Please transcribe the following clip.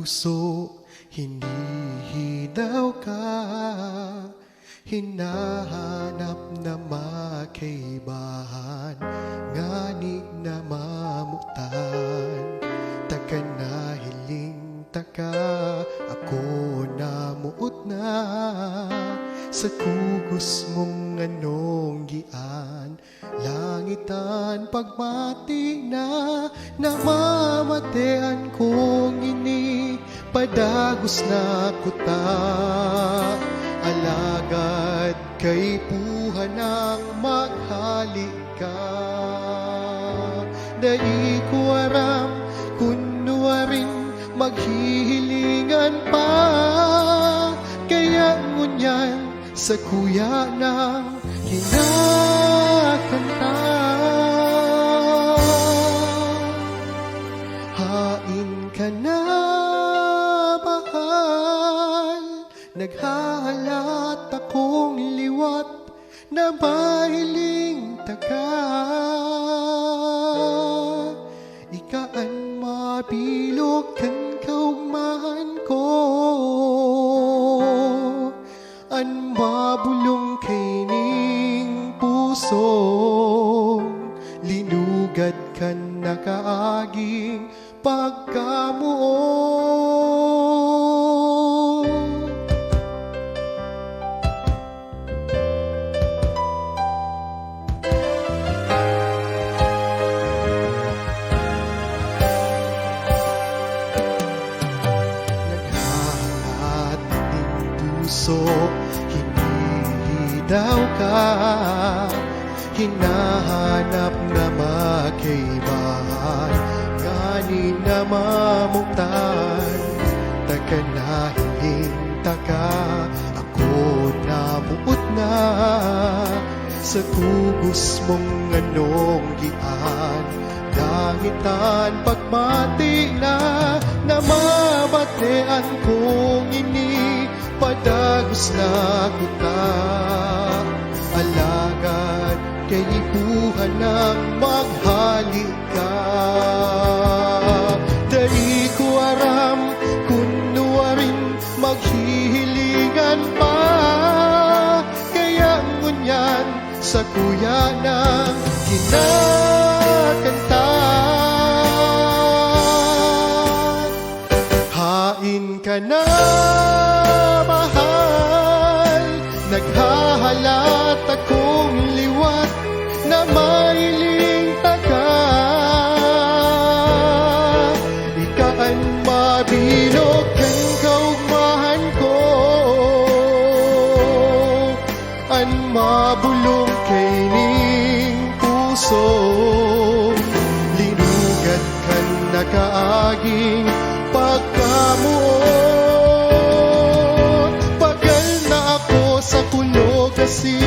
puso, hinihidaw ka, hinahanap na makaibahan, ngani na mamutan, taka na hiling taka, ako na muot na, sa kugos mong anong gian, langitan pagmati na, namamatean kong ini, padagos na kuta, alagad kay puhan ang maghalik ka. Dai ko aram kunwa rin maghihilingan pa, kaya ngunyan sa kuya ng kinakanta. Hain ka na, mahal, naghahalat akong liwat na mahiling taka. Ikaan mabilog kan kaumahan ko, an mabulong kaining puso, linugad kan nakaaging pagkamuo. Naghahangat ng puso, hinihidaw ka, hinahanap na makaibahan, ngani na mamutan, taka na hiling taka, ako na muot na, sa kugos mong anong gian, langitan pagmati na, namamatean kong ini, padagos na kuta, alagad kay ipuhan ng maghalik ka. Dai ko aram kunwa rin maghihilingan pa, kaya ngunyan sa kuya ng kinakanta. Hain ka na, mahal, naghahalat akong liwat na mailing taka. Ikaan mabilog kan kaugmahan ko, an mabulong kaining puso, linugad kan nakaaging pagkamuot. Pagal na ako sa kulog kasi